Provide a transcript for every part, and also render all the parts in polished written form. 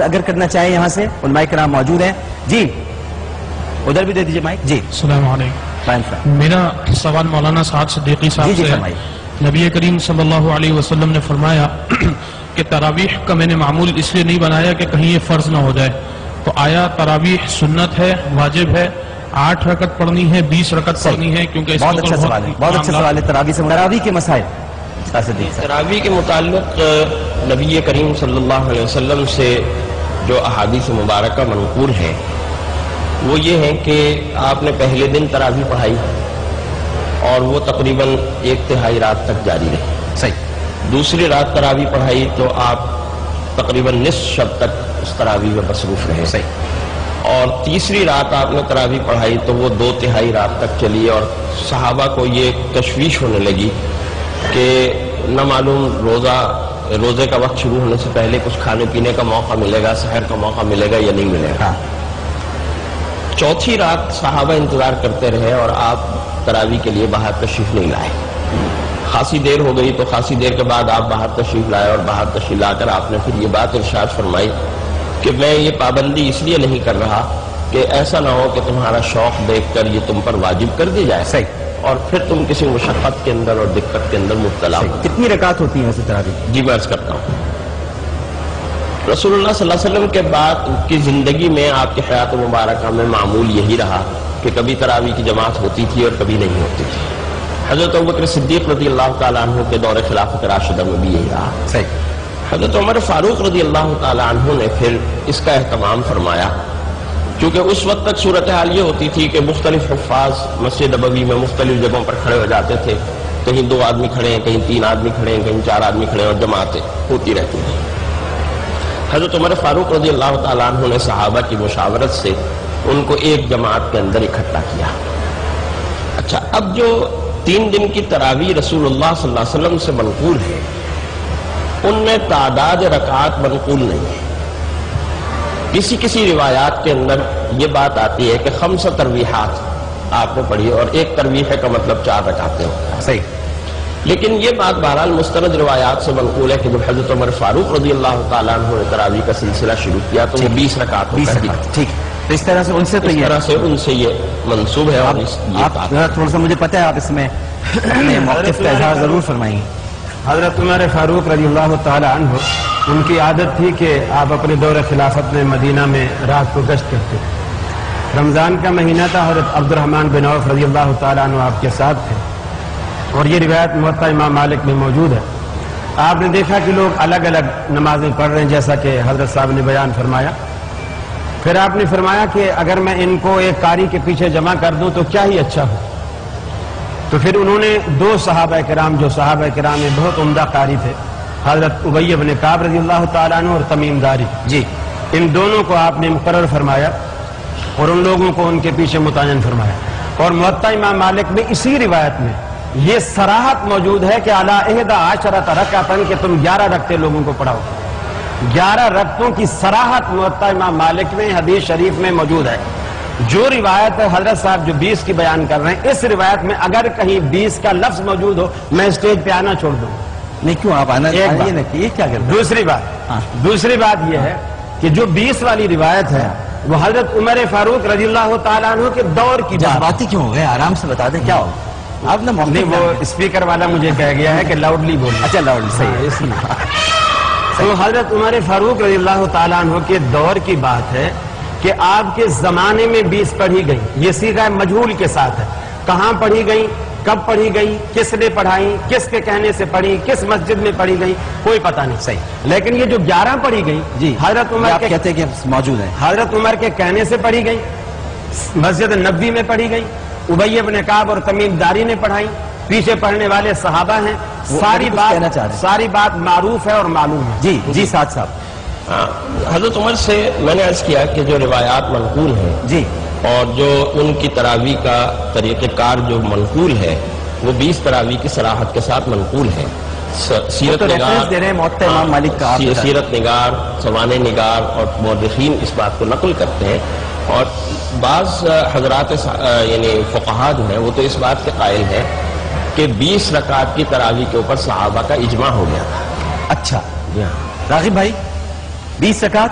اگر کرنا چاہیں یہاں سے علماء کرام موجود ہیں. جی ادھر بھی دے دیجئے مائک. جی السلام علیکم. میرا سوال مولانا سعد صدیقی صاحب سے ہے. نبی کریم صلی اللہ علیہ وسلم نے فرمایا کہ تراویح کا میں نے معمول اس لیے نہیں بنایا کہ کہیں یہ فرض نہ ہو جائے، تو آیا تراویح سنت ہے، واجب ہے، 8 رکعت پڑھنی ہے، 20 رکعت پڑھنی ہے؟ کیونکہ بہت اچھا سوال ہے، بہت اچھا سوال ہے. تراویح کے مسائل تراویح کے متعلق نبی کریم صلی اللہ علیہ وسلم سے جو احادیث مبارکہ منقول ہیں وہ یہ ہیں کہ آپ نے پہلے دن تراویح پڑھائی اور وہ تقریباً 1/3 رات تک جاری رہی. صحیح. دوسری رات تراویح پڑھائی تو آپ تقریباً نصف شب تک اس تراویح میں مصروف رہے. صحیح. اور تیسری رات آپ نے تراویح پڑھائی تو وہ 2/3 رات تک چلی اور صحابہ کو یہ تشویش ہونے لگی کہ نہ معلوم روزے کا وقت شروع ہونے سے پہلے کچھ کھانے پینے کا موقع ملے گا، سحر کا موقع ملے گا یا نہیں ملے گا. چوتھی رات صحابہ انتظار کرتے رہے اور آپ تراویح کے لیے باہر تشریف نہیں لائے. خاصی دیر ہو گئی تو خاصی دیر کے بعد آپ باہر تشریف لائے اور باہر تشریف لا کر آپ نے پھر یہ بات ارشاد فرمائی کہ میں یہ پابندی اس لیے نہیں کر رہا کہ ایسا نہ ہو کہ تمہارا شوق دیکھ کر یہ تم پر واجب کر دی جائے. صحیح. اور پھر تم کسی مشقت کے اندر اور دقت کے اندر مبتلا ہو. کتنی رکعت ہوتی ہیں ویسے تراویح؟ جی میں عرض کرتا ہوں. رسول اللہ صلی اللہ علیہ وسلم کے بعد کی زندگی میں آپ کی حیات مبارکہ میں معمول یہی رہا کہ کبھی تراویح کی جماعت ہوتی تھی اور کبھی نہیں ہوتی تھی. حضرت ابوبکر صدیق رضی اللہ تعالیٰ عنہ کے دور خلافت راشدہ میں بھی یہی رہا. صحیح. حضرت عمر فاروق رضی اللہ تعالیٰ عنہ نے پھر اس کا اہتمام فرمایا کیونکہ اس وقت تک صورتحال یہ ہوتی تھی کہ مختلف حفاظ مسجد نبوی میں مختلف جگہوں پر کھڑے ہو جاتے تھے. کہیں 2 آدمی کھڑے ہیں، کہیں 3 آدمی کھڑے ہیں، کہیں 4 آدمی کھڑے ہیں اور جماعتیں ہوتی رہتی ہیں. حضرت عمر فاروق رضی اللہ تعالیٰ عنہ نے صحابہ کی مشاورت سے ان کو ایک جماعت کے اندر اکٹھا کیا. اچھا، اب جو 3 دن کی تراویح رسول اللہ صلی اللہ علیہ وسلم سے منقول ہے ان میں تعداد رکعات منقول نہیں ہے. کسی روایات کے اندر یہ بات آتی ہے کہ 5 ترویحات آپ نے پڑھی اور ایک ترویح کا مطلب 4 رکعتیں ہوتا ہے. صحیح. لیکن یہ بات بہرحال مستند روایات سے منقول ہے کہ جب حضرت عمر فاروق رضی اللہ تعالیٰ عنہ نے تراویح کا سلسلہ شروع کیا تو وہ 20 رکعت ہوتا ہے. ٹھیک. تو اس طرح سے ان سے یہ منسوب ہے. اور تھوڑا سا مجھے پتہ ہے آپ اس میں اپنے موقف کا اظہار ضرور فرمائیں گے. حضرت عمر فاروق رضی اللہ تعالی عنہ ان کی عادت تھی کہ آپ اپنے دور خلافت میں مدینہ میں رات کو گشت کرتے. رمضان کا مہینہ تھا. حضرت عبد الرحمن بن عوف رضی اللہ تعالی عنہ آپ کے ساتھ تھے اور یہ روایت موطا امام مالک میں موجود ہے. آپ نے دیکھا کہ لوگ الگ الگ نمازیں پڑھ رہے ہیں جیسا کہ حضرت صاحب نے بیان فرمایا. پھر آپ نے فرمایا کہ اگر میں ان کو ایک قاری کے پیچھے جمع کر دوں تو کیا ہی اچھا ہو. تو پھر انہوں نے 2 صحابہ کرام جو صحابہ کرام میں بہت عمدہ قاری تھے، حضرت ابی بن کعب رضی اللہ تعالیٰ عنہ اور تمیم داری، جی، ان دونوں کو آپ نے مقرر فرمایا اور ان لوگوں کو ان کے پیچھے متعین فرمایا. اور موطا امام مالک میں اسی روایت میں یہ صراحت موجود ہے کہ علی 11 رکعتن کہ تم 11 رکعتیں لوگوں کو پڑھاؤ. 11 رکعتوں کی صراحت موطا امام مالک میں حدیث شریف میں موجود ہے. جو روایت حضرت صاحب جو 20 کی بیان کر رہے ہیں اس روایت میں اگر کہیں 20 کا لفظ موجود ہو میں اسٹیج پہ آنا چھوڑ دوں. نہیں کیوں آپ آنا یہ کیا کریں. دوسری بات یہ ہے کہ جو 20 والی روایت ہے وہ حضرت عمر فاروق رضی اللہ تعالیٰ عنہ کے دور کی باتیں کیوں ہو گئے؟ آرام سے بتا دیں کیا ہو. آپ نے نہیں وہ اسپیکر والا مجھے کہہ گیا ہے کہ لاؤڈلی بولنا. اچھا لاؤڈلی صحیح ہے اس لیے. تو حضرت عمر فاروق رضی اللہ تعالیٰ عنہ کے دور کی بات ہے کہ آپ کے زمانے میں 20 پڑھی گئی. یہ صیغہ مجہول کے ساتھ ہے. کہاں پڑھی گئی، کب پڑھی گئی، کس نے پڑھائی، کس کے کہنے سے پڑھی، کس مسجد میں پڑھی گئی، کوئی پتہ نہیں. صحیح. لیکن یہ جو 11 پڑھی گئی جی حضرت عمر کے کہتے ہیں کہ موجود ہیں. حضرت عمر کے کہنے سے پڑھی گئی، مسجد نبوی میں پڑھی گئی، ابی بن کعب اور تمیم داری نے پڑھائی، پیچھے پڑھنے والے صحابہ ہیں. ساری بات معروف ہے اور معلوم ہے. جی ساتھ صاحب حضرت عمر سے میں نے عرض کیا کہ جو روایات منقول ہیں جی اور جو ان کی تراویح کا طریقہ کار جو منقول ہے وہ 20 تراویح کی صراحت کے ساتھ منقول ہے. سیرت نگار، سوانح نگار اور مورخین اس بات کو نقل کرتے ہیں اور بعض حضرات یعنی فقہا جو ہیں وہ تو اس بات کے قائل ہیں کہ 20 رکعت کی تراویح کے اوپر صحابہ کا اجماع ہو گیا تھا. اچھا راغب بھائی 20 رکعت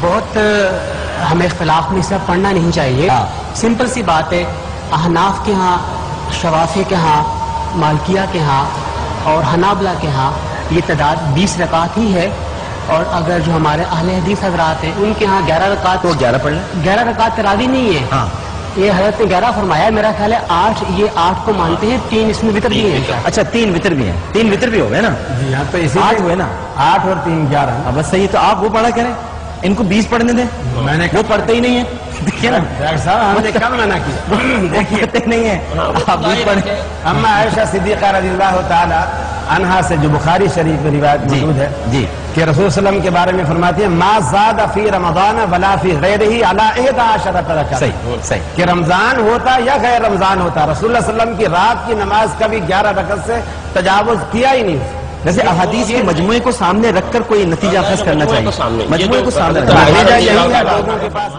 بہت ہمیں اختلاف میں سب پڑھنا نہیں چاہیے. سمپل سی بات ہے، احناف کے ہاں، شوافی کے ہاں، مالکیہ کے ہاں اور حنابلہ کے ہاں یہ تعداد 20 رکعت ہی ہے. اور اگر جو ہمارے اہل حدیث حضرات ہیں ان کے ہاں 11 رکعت، تو 11 پڑھ لیں. 11 رکعت تراویح نہیں ہے. ہاں یہ حضرت نے 11 فرمایا ہے، میرا خیال ہے 8، یہ 8 کو مانتے ہیں، 3 اس میں وتر بھی ہیں. اچھا 3 وتر بھی ہیں، 3 وتر بھی ہو گئے نا. جی ہاں، تو اسی 8 ہوئے نا. 8 اور 3 11. اب بس صحیح. تو آپ وہ پڑھا کریں، ان کو 20 پڑھنے دیں. میں نے وہ پڑھتے ہی نہیں ہیں. دیکھیے نا ڈاکٹر صاحب ہم نے کب منع کیا؟ دیکھیے نہیں ہے. آپ 20 پڑھیں. اما عائشہ صدیقہ رضی اللہ تعالی عنہا سے جو بخاری شریف میں روایت موجود ہے جی کہ رسول صلی اللہ علیہ وسلم کے بارے میں فرماتی ہے ما زاد فی رمضان ولا فی غیرہ علی 11 رکعت. صحیح کہ رمضان ہوتا یا غیر رمضان ہوتا، رسول اللہ صلی اللہ علیہ وسلم کی رات کی نماز کبھی 11 رکعت سے تجاوز کیا ہی نہیں. ویسے احادیث کے مجموعے کو سامنے رکھ کر کوئی نتیجہ اخذ کرنا چاہیے. مجموعے کو سامنے بھیجا یہی ہے لوگوں کے پاس.